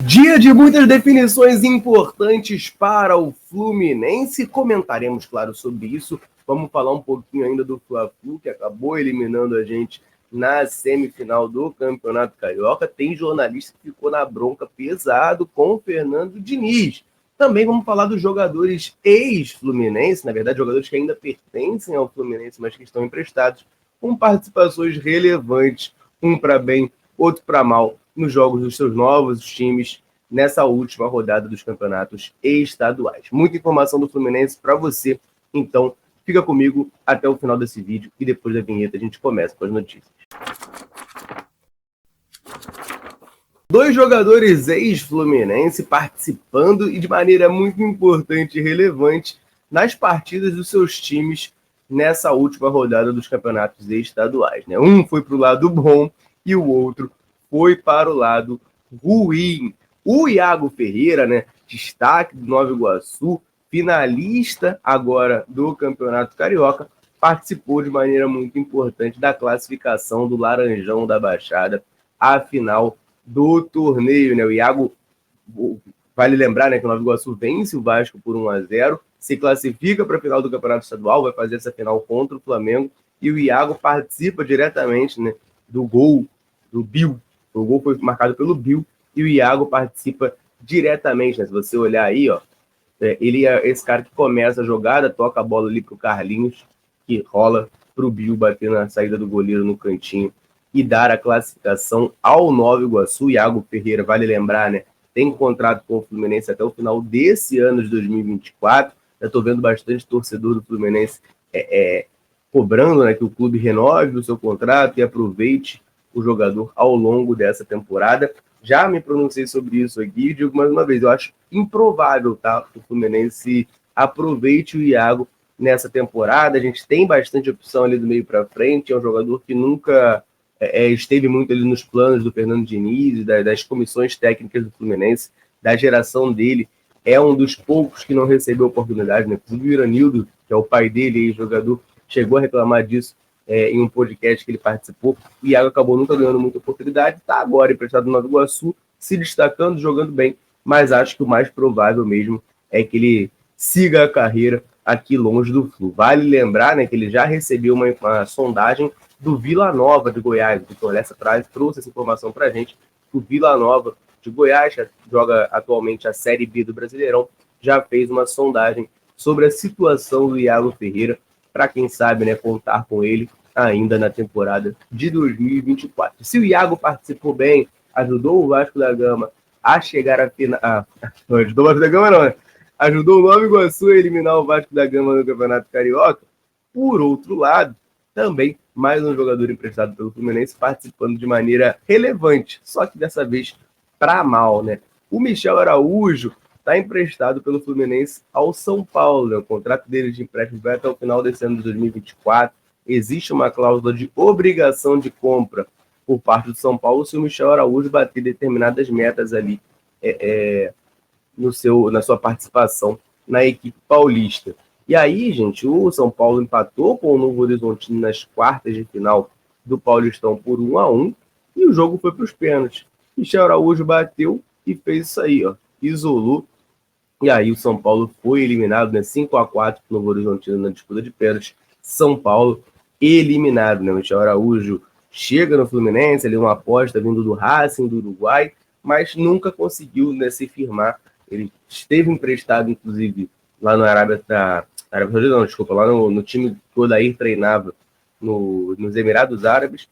Dia de muitas definições importantes para o Fluminense. Comentaremos, claro, sobre isso. Vamos falar um pouquinho ainda do Fla-Flu, que acabou eliminando a gente na semifinal do Campeonato Carioca. Tem jornalista que ficou na bronca pesado com o Fernando Diniz. Também vamos falar dos jogadores ex-Fluminense, na verdade, jogadores que ainda pertencem ao Fluminense, mas que estão emprestados, com participações relevantes, um para bem, outro para mal, nos jogos dos seus novos times nessa última rodada dos campeonatos estaduais. Muita informação do Fluminense para você, então fica comigo até o final desse vídeo e depois da vinheta a gente começa com as notícias. Dois jogadores ex-Fluminense participando e de maneira muito importante e relevante nas partidas dos seus times nessa última rodada dos campeonatos estaduais, né? Um foi para o lado bom e o outro foi para o lado ruim. O Iago Ferreira, né, destaque do Nova Iguaçu, finalista agora do Campeonato Carioca, participou de maneira muito importante da classificação do Laranjão da Baixada à final do torneio, né? O Iago, vale lembrar, né, que o Nova Iguaçu vence o Vasco por 1-0, se classifica para a final do Campeonato Estadual, vai fazer essa final contra o Flamengo, e o Iago participa diretamente, né, do gol do Bill. O gol foi marcado pelo Bill e o Iago participa diretamente, né? Se você olhar aí, ó, ele é esse cara que começa a jogada, toca a bola ali pro Carlinhos, que rola pro Bill bater na saída do goleiro no cantinho e dar a classificação ao Nova Iguaçu. Iago Ferreira, vale lembrar, né, tem contrato com o Fluminense até o final desse ano de 2024. Eu estou vendo bastante torcedor do Fluminense cobrando, né, que o clube renove o seu contrato e aproveite o jogador ao longo dessa temporada. Já me pronunciei sobre isso aqui e digo mais uma vez, eu acho improvável, tá, que o Fluminense aproveite o Iago nessa temporada. A gente tem bastante opção ali do meio para frente, é um jogador que nunca esteve muito ali nos planos do Fernando Diniz, das comissões técnicas do Fluminense, da geração dele, é um dos poucos que não recebeu oportunidade, né? Inclusive o Iranildo, que é o pai dele, jogador, chegou a reclamar disso em um podcast que ele participou. O Iago acabou nunca ganhando muita oportunidade, está agora emprestado no Nova Iguaçu, se destacando, jogando bem, mas acho que o mais provável mesmo é que ele siga a carreira aqui longe do Flu. Vale lembrar, né, que ele já recebeu uma sondagem do Vila Nova de Goiás. O Vitor Lessa trouxe essa informação para a gente. O Vila Nova de Goiás, que joga atualmente a Série B do Brasileirão, já fez uma sondagem sobre a situação do Iago Ferreira, para quem sabe, né, contar com ele ainda na temporada de 2024. Se o Iago participou bem, ajudou o Vasco da Gama a chegar à final... não ajudou o Vasco da Gama não, né? Ajudou o Nova Iguaçu a eliminar o Vasco da Gama no Campeonato Carioca. Por outro lado, também mais um jogador emprestado pelo Fluminense participando de maneira relevante, só que dessa vez para mal, né? O Michel Araújo está emprestado pelo Fluminense ao São Paulo, né? O contrato dele de empréstimo vai até o final desse ano de 2024. Existe uma cláusula de obrigação de compra por parte do São Paulo se o Michel Araújo bater determinadas metas ali na sua participação na equipe paulista. E aí, gente, o São Paulo empatou com o Novo Horizontino nas quartas de final do Paulistão por 1-1 e o jogo foi para os pênaltis. Michel Araújo bateu e fez isso aí, ó, isolou. E aí o São Paulo foi eliminado, né, 5-4 no Novo Horizontino na disputa de pênaltis. São Paulo eliminado, né? O Michel Araújo chega no Fluminense, ele é uma aposta vindo do Racing, do Uruguai, mas nunca conseguiu, né, se firmar. Ele esteve emprestado, inclusive, lá na Arábia Saudita, não, desculpa, lá no time que o Odair treinava nos Emirados Árabes.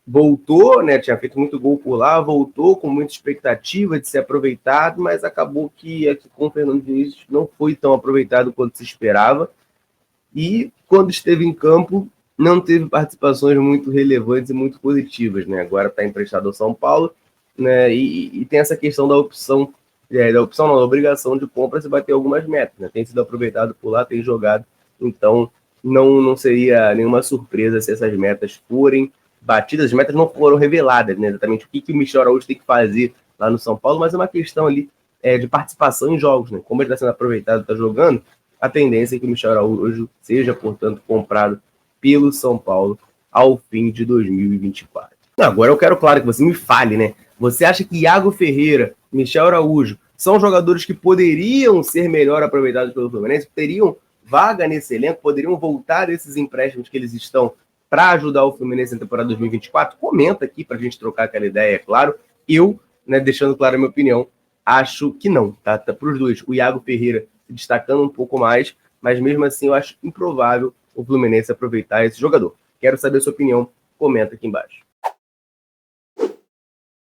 Voltou, né, tinha feito muito gol por lá, voltou com muita expectativa de ser aproveitado, mas acabou que aqui com o Fernando Diniz não foi tão aproveitado quanto se esperava. E quando esteve em campo, não teve participações muito relevantes e muito positivas, né? Agora está emprestado ao São Paulo, né? E tem essa questão da opção, da obrigação de compra se bater algumas metas, né? Tem sido aproveitado por lá, tem jogado, então não seria nenhuma surpresa se essas metas forem batidas. As metas não foram reveladas, né? Exatamente o que o Michel Araújo tem que fazer lá no São Paulo, mas é uma questão ali de participação em jogos, né? Como ele está sendo aproveitado, está jogando, a tendência é que o Michel Araújo seja, portanto, comprado pelo São Paulo ao fim de 2024. Agora eu quero, claro, que você me fale, né? Você acha que Iago Ferreira, Michel Araújo, são jogadores que poderiam ser melhor aproveitados pelo Fluminense, teriam vaga nesse elenco, poderiam voltar desses empréstimos que eles estão para ajudar o Fluminense na temporada 2024? Comenta aqui para a gente trocar aquela ideia, é claro. Eu, né, deixando clara a minha opinião, acho que não, tá para os dois. O Iago Ferreira se destacando um pouco mais, mas mesmo assim eu acho improvável o Fluminense aproveitar esse jogador. Quero saber a sua opinião, comenta aqui embaixo.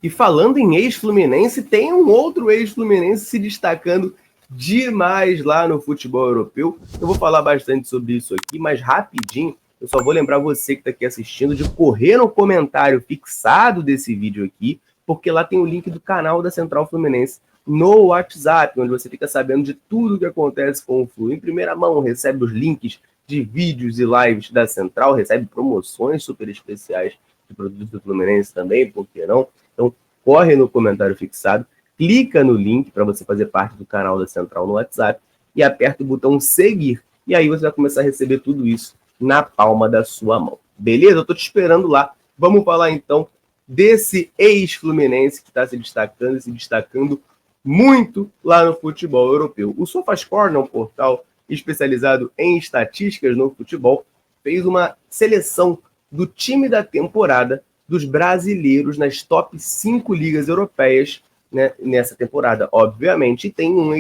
E falando em ex-Fluminense, tem um outro ex-Fluminense se destacando demais lá no futebol europeu. Eu vou falar bastante sobre isso aqui, mas rapidinho, eu só vou lembrar você que está aqui assistindo de correr no comentário fixado desse vídeo aqui, porque lá tem o link do canal da Central Fluminense no WhatsApp, onde você fica sabendo de tudo o que acontece com o Flu. Em primeira mão, recebe os links de vídeos e lives da Central, recebe promoções super especiais de produtos do Fluminense também, por que não? Então, corre no comentário fixado, clica no link para você fazer parte do canal da Central no WhatsApp e aperta o botão seguir. E aí você vai começar a receber tudo isso na palma da sua mão. Beleza? Eu estou te esperando lá. Vamos falar então desse ex-Fluminense que está se destacando muito lá no futebol europeu. O SofaScore, um portal especializado em estatísticas no futebol, fez uma seleção do time da temporada dos brasileiros nas top 5 ligas europeias, né, nessa temporada, obviamente. E tem um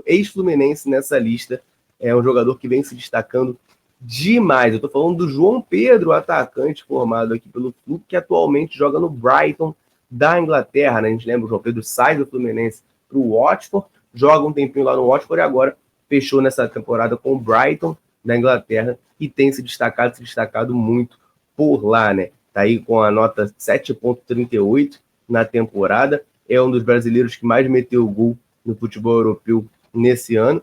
ex-Fluminense nessa lista, é um jogador que vem se destacando demais. Eu estou falando do João Pedro, atacante formado aqui pelo clube, que atualmente joga no Brighton da Inglaterra, né? A gente lembra, o João Pedro sai do Fluminense para o Watford, joga um tempinho lá no Watford e agora fechou nessa temporada com o Brighton da Inglaterra e tem se destacado muito por lá, né? Tá aí com a nota 7,38 na temporada, é um dos brasileiros que mais meteu gol no futebol europeu nesse ano.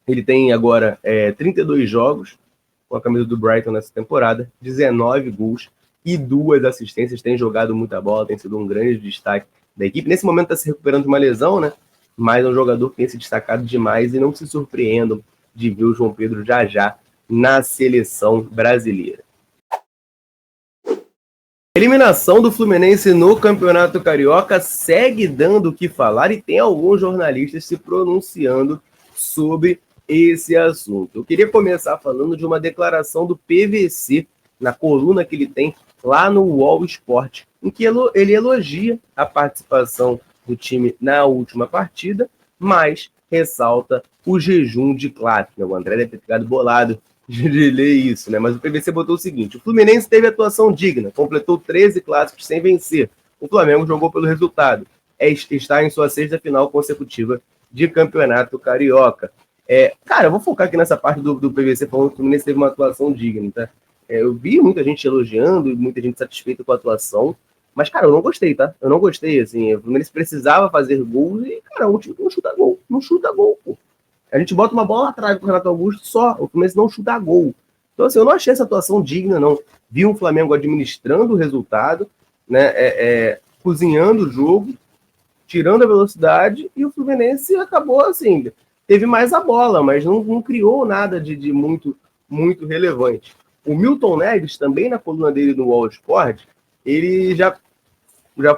Ele tem agora 32 jogos com a camisa do Brighton nessa temporada, 19 gols e 2 assistências, tem jogado muita bola, tem sido um grande destaque da equipe. Nesse momento está se recuperando de uma lesão, né? Mas é um jogador que tem se destacado demais e não se surpreendam de ver o João Pedro já na seleção brasileira. Eliminação do Fluminense no Campeonato Carioca segue dando o que falar e tem alguns jornalistas se pronunciando sobre esse assunto. Eu queria começar falando de uma declaração do PVC na coluna que ele tem lá no UOL Esporte, em que ele elogia a participação do time na última partida, mas ressalta o jejum de clássico. O André deve ter ficado bolado de ler isso, né? Mas o PVC botou o seguinte: o Fluminense teve atuação digna, completou 13 clássicos sem vencer. O Flamengo jogou pelo resultado. Está em sua 6ª final consecutiva de Campeonato Carioca. Cara, eu vou focar aqui nessa parte do PVC falando que o Fluminense teve uma atuação digna, tá? Eu vi muita gente elogiando e muita gente satisfeita com a atuação, mas, cara, eu não gostei, tá? Eu não gostei, assim. O Fluminense precisava fazer gols e, cara, o time não chuta gol. Não chuta gol, pô. A gente bota uma bola atrás do Renato Augusto só. O Fluminense não chuta gol. Então, assim, eu não achei essa atuação digna, não. Vi o Flamengo administrando o resultado, né? Cozinhando o jogo, tirando a velocidade, e o Fluminense acabou, assim, teve mais a bola, mas não criou nada de muito, muito relevante. O Milton Neves, também na coluna dele no UOL Sport, ele já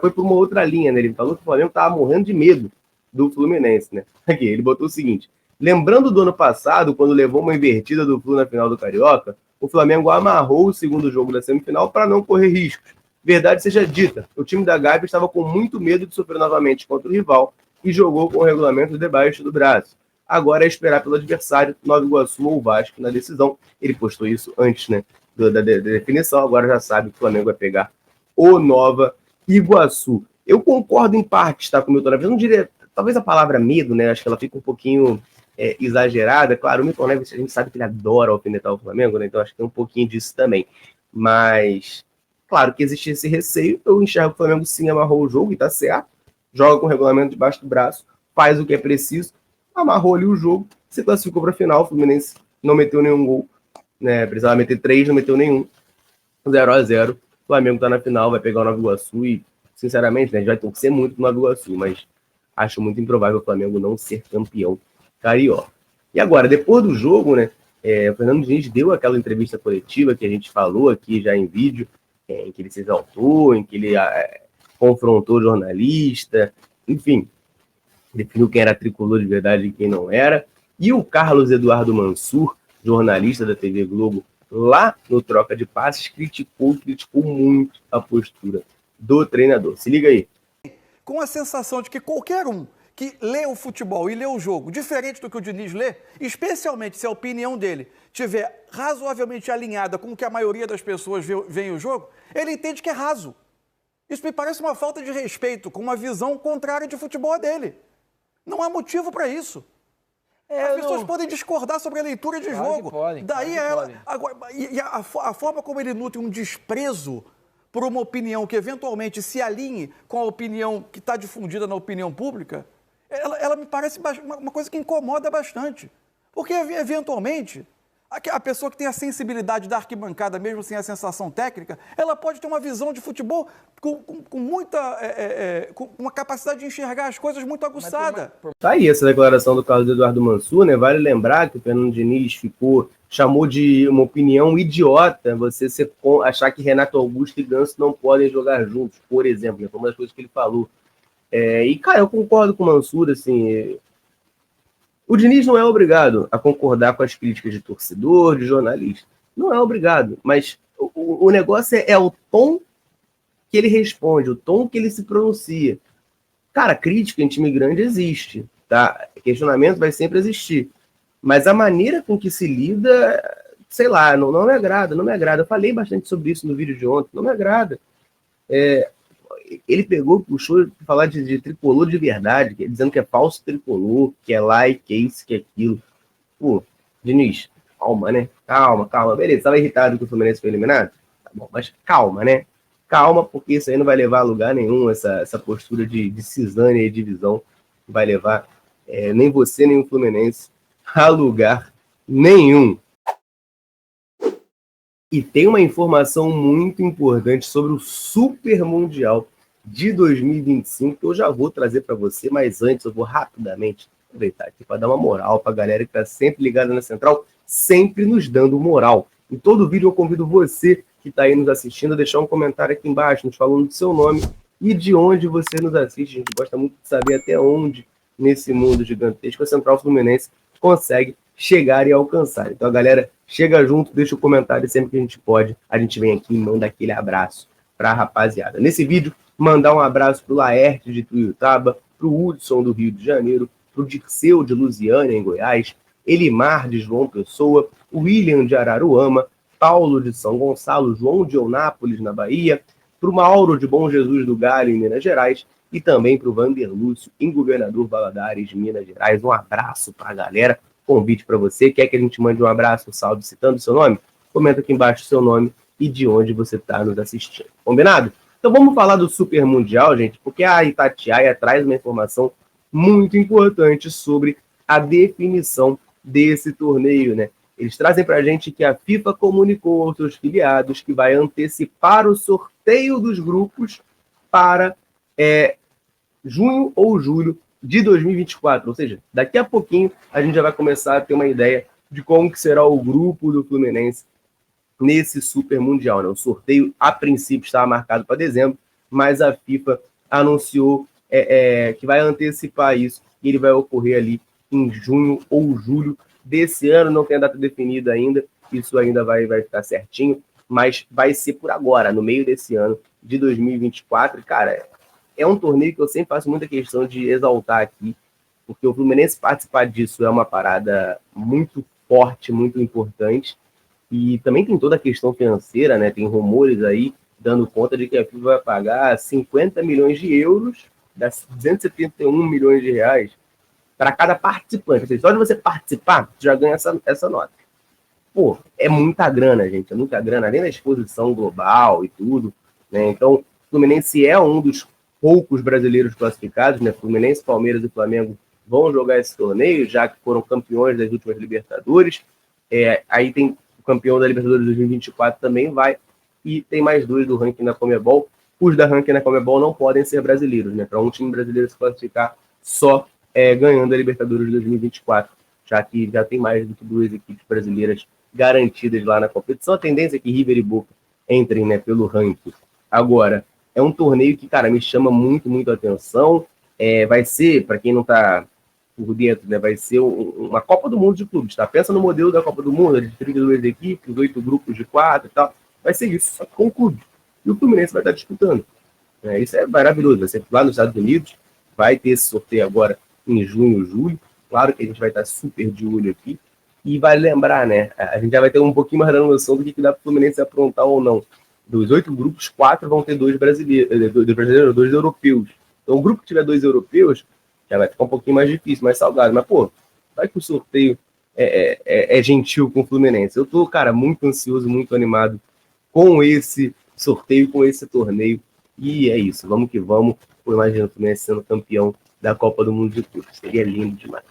foi para uma outra linha, né? Ele falou que o Flamengo estava morrendo de medo do Fluminense, né? Aqui, ele botou o seguinte: lembrando do ano passado, quando levou uma invertida do Flu na final do Carioca, o Flamengo amarrou o segundo jogo da semifinal para não correr riscos. Verdade seja dita, o time da Gávea estava com muito medo de sofrer novamente contra o rival e jogou com o regulamento debaixo do braço. Agora é esperar pelo adversário, Nova Iguaçu ou Vasco na decisão. Ele postou isso antes, né, da definição, agora já sabe que o Flamengo vai pegar o Nova Iguaçu. Eu concordo em parte, tá, com o Milton Neves. Eu não diria, talvez a palavra medo, né, acho que ela fica um pouquinho exagerada. Claro, o Milton Neves, a gente sabe que ele adora alfinetar o Flamengo, né, então acho que tem um pouquinho disso também. Mas, claro que existe esse receio. Eu enxergo que o Flamengo sim amarrou o jogo e tá certo. Joga com o regulamento debaixo do braço, faz o que é preciso, amarrou ali o jogo, se classificou para a final. O Fluminense não meteu nenhum gol, né? Precisava meter 3, não meteu nenhum. 0-0. O Flamengo está na final, vai pegar o Nova Iguaçu e, sinceramente, né, a gente vai torcer muito pro Nova Iguaçu, mas acho muito improvável o Flamengo não ser campeão carioca. E agora, depois do jogo, né, o Fernando Diniz deu aquela entrevista coletiva que a gente falou aqui já em vídeo, em que ele se exaltou, em que ele confrontou jornalista, enfim, definiu quem era tricolor de verdade e quem não era. E o Carlos Eduardo Mansur, jornalista da TV Globo, lá no Troca de Passes, criticou muito a postura do treinador. Se liga aí. Com a sensação de que qualquer um que lê o futebol e lê o jogo diferente do que o Diniz lê, especialmente se a opinião dele estiver razoavelmente alinhada com o que a maioria das pessoas vê o jogo, ele entende que é raso. Isso me parece uma falta de respeito com uma visão contrária de futebol dele. Não há motivo para isso. As pessoas podem discordar sobre a leitura de jogo. Daí a forma como ele nutre um desprezo por uma opinião que eventualmente se alinhe com a opinião que está difundida na opinião pública, ela me parece uma coisa que incomoda bastante. Porque, eventualmente, a pessoa que tem a sensibilidade da arquibancada, mesmo sem a sensação técnica, ela pode ter uma visão de futebol com uma capacidade de enxergar as coisas muito aguçada. Tá aí essa declaração do Carlos Eduardo Mansur, né? Vale lembrar que o Fernando Diniz chamou de uma opinião idiota você achar que Renato Augusto e Ganso não podem jogar juntos, por exemplo, né? Foi uma das coisas que ele falou. E, cara, eu concordo com o Mansur, assim, o Diniz não é obrigado a concordar com as críticas de torcedor, de jornalista. Não é obrigado, mas o negócio é o tom que ele responde, o tom que ele se pronuncia. Cara, crítica em time grande existe, tá? Questionamento vai sempre existir. Mas a maneira com que se lida, sei lá, não me agrada, não me agrada. Eu falei bastante sobre isso no vídeo de ontem, não me agrada. Ele puxou para falar de tricolor de verdade, dizendo que é falso tricolor, que é like, que é isso, que é aquilo. Pô, Diniz, calma, né? Calma. Beleza, estava irritado que o Fluminense foi eliminado? Tá bom, mas calma, né? Calma, porque isso aí não vai levar a lugar nenhum, essa postura de cisânia e divisão. Não vai levar nem você, nem o Fluminense a lugar nenhum. E tem uma informação muito importante sobre o Super Mundial de 2025 que eu já vou trazer para você, mas antes eu vou rapidamente aproveitar aqui para dar uma moral para a galera que está sempre ligada na Central, sempre nos dando moral. Em todo vídeo eu convido você que está aí nos assistindo a deixar um comentário aqui embaixo, nos falando do seu nome e de onde você nos assiste. A gente gosta muito de saber até onde, nesse mundo gigantesco, a Central Fluminense consegue chegar e alcançar. Então a galera chega junto, deixa o comentário sempre que a gente pode. A gente vem aqui e manda aquele abraço para a rapaziada. Nesse vídeo, mandar um abraço para o Laerte de Tuiutaba, para o Hudson do Rio de Janeiro, para o Dirceu de Lusiânia, em Goiás, Elimar de João Pessoa, o William de Araruama, Paulo de São Gonçalo, João de Eunápolis, na Bahia, para o Mauro de Bom Jesus do Galho, em Minas Gerais, e também para o Vander Lúcio, em Governador Valadares, Minas Gerais. Um abraço para a galera. Convite para você. Quer que a gente mande um abraço, um salve, citando o seu nome? Comenta aqui embaixo o seu nome e de onde você está nos assistindo. Combinado? Então vamos falar do Super Mundial, gente, porque a Itatiaia traz uma informação muito importante sobre a definição desse torneio, né? Eles trazem para a gente que a FIFA comunicou aos seus filiados que vai antecipar o sorteio dos grupos para junho ou julho de 2024, ou seja, daqui a pouquinho a gente já vai começar a ter uma ideia de como que será o grupo do Fluminense nesse Super Mundial, né? O sorteio, a princípio, estava marcado para dezembro, mas a FIFA anunciou que vai antecipar isso e ele vai ocorrer ali em junho ou julho desse ano. Não tem a data definida ainda, isso ainda vai ficar certinho, mas vai ser por agora, no meio desse ano de 2024. Cara, é um torneio que eu sempre faço muita questão de exaltar aqui, porque o Fluminense participar disso é uma parada muito forte, muito importante. E também tem toda a questão financeira, né? Tem rumores aí dando conta de que a FIFA vai pagar 50 milhões de euros, dá 271 milhões de reais para cada participante. Ou seja, só de você participar, você já ganha essa nota. Pô, é muita grana, gente. É muita grana, além da exposição global e tudo, né? Então, o Fluminense é um dos poucos brasileiros classificados, né? Fluminense, Palmeiras e Flamengo vão jogar esse torneio, já que foram campeões das últimas Libertadores. Aí tem o campeão da Libertadores 2024 também vai, e tem mais dois do ranking da Conmebol. Os da ranking da Conmebol não podem ser brasileiros, né? Para um time brasileiro se classificar só ganhando a Libertadores de 2024, já que já tem mais do que duas equipes brasileiras garantidas lá na competição. A tendência é que River e Boca entrem, né, pelo ranking. Agora, é um torneio que, cara, me chama muito, muito a atenção. Vai ser, para quem não tá por dentro, né, vai ser uma Copa do Mundo de clubes, tá? Pensa no modelo da Copa do Mundo, de 32 equipes, 8 grupos de 4 e tal. Vai ser isso, só que com clube. E o Fluminense vai estar disputando. Isso é maravilhoso. Vai ser lá nos Estados Unidos, vai ter esse sorteio agora em junho, julho. Claro que a gente vai estar super de olho aqui. E vai lembrar, né? A gente já vai ter um pouquinho mais da noção do que dá para o Fluminense aprontar ou não. Dos 8 grupos, 4 vão ter 2 brasileiros, 2 europeus. Então, o grupo que tiver 2 europeus, já vai ficar um pouquinho mais difícil, mais salgado. Mas, pô, vai que o sorteio é gentil com o Fluminense. Eu tô, cara, muito ansioso, muito animado com esse sorteio, com esse torneio. E é isso, vamos que vamos. Pô, imagina o Fluminense sendo campeão da Copa do Mundo de clubes. Seria lindo demais.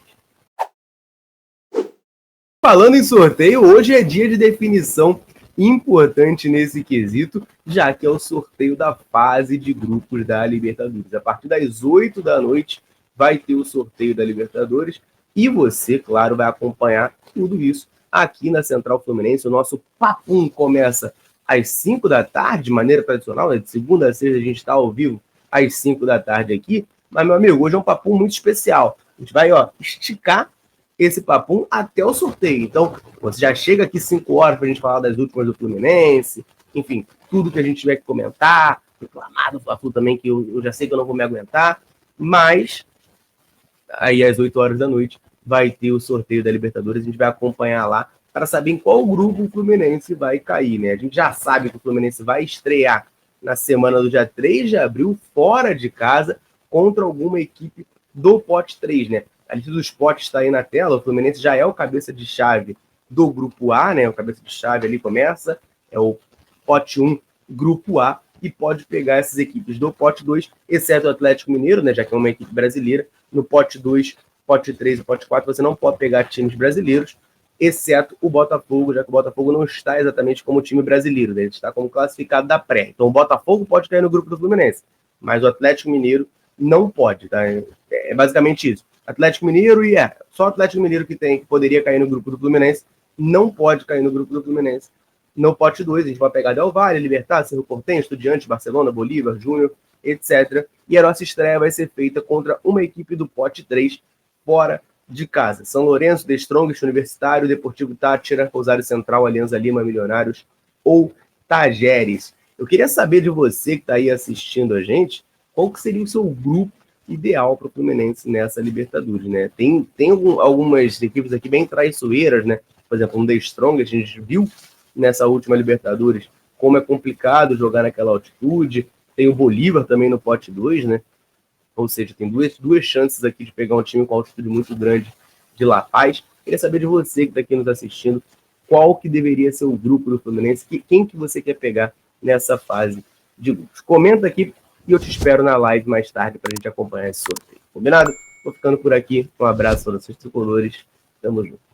Falando em sorteio, hoje é dia de definição importante nesse quesito, já que é o sorteio da fase de grupos da Libertadores. A partir das 8 da noite vai ter o sorteio da Libertadores e você, claro, vai acompanhar tudo isso aqui na Central Fluminense. O nosso papum começa às 5 da tarde, de maneira tradicional, né? De segunda a sexta a gente está ao vivo às 5 da tarde aqui, mas, meu amigo, hoje é um papum muito especial. A gente vai, esticar esse papum até o sorteio. Então, você já chega aqui 5 horas para a gente falar das últimas do Fluminense, enfim, tudo que a gente tiver que comentar, reclamar do Fla-Flu também, que eu já sei que eu não vou me aguentar, mas aí às 8 horas da noite vai ter o sorteio da Libertadores, a gente vai acompanhar lá para saber em qual grupo o Fluminense vai cair, né? A gente já sabe que o Fluminense vai estrear na semana do dia 3 de abril, fora de casa, contra alguma equipe do pote 3, né? A lista dos potes está aí na tela, o Fluminense já é o cabeça de chave do grupo A, né? O cabeça de chave ali começa, é o pote 1, grupo A, e pode pegar essas equipes do pote 2, exceto o Atlético Mineiro, né? Já que é uma equipe brasileira. No pote 2, pote 3 e pote 4, você não pode pegar times brasileiros, exceto o Botafogo, já que o Botafogo não está exatamente como time brasileiro, né? Ele está como classificado da pré. Então o Botafogo pode cair no grupo do Fluminense, mas o Atlético Mineiro não pode, tá? É basicamente isso. Atlético Mineiro só o Atlético Mineiro que poderia cair no grupo do Fluminense, não pode cair no grupo do Fluminense. No pote 2, a gente vai pegar Del Valle, Libertad, Cerro Porteño, Estudiantes, Barcelona, Bolívar, Júnior, etc. E a nossa estreia vai ser feita contra uma equipe do pote 3, fora de casa. São Lourenço, The Strongest, Universitário, Deportivo Táchira, Rosário Central, Alianza Lima, Milionários ou Tajeres. Eu queria saber de você que está aí assistindo a gente, qual que seria o seu grupo ideal para o Fluminense nessa Libertadores, né? Tem algumas equipes aqui bem traiçoeiras, né? Por exemplo, um The Strongest, a gente viu nessa última Libertadores como é complicado jogar naquela altitude. Tem o Bolívar também no pote 2, né? Ou seja, tem duas chances aqui de pegar um time com altitude muito grande de La Paz. Queria saber de você que está aqui nos assistindo, qual que deveria ser o grupo do Fluminense, quem que você quer pegar nessa fase de grupos. Comenta aqui e eu te espero na live mais tarde para a gente acompanhar esse sorteio. Combinado? Vou ficando por aqui. Um abraço a todos os tricolores. Tamo junto.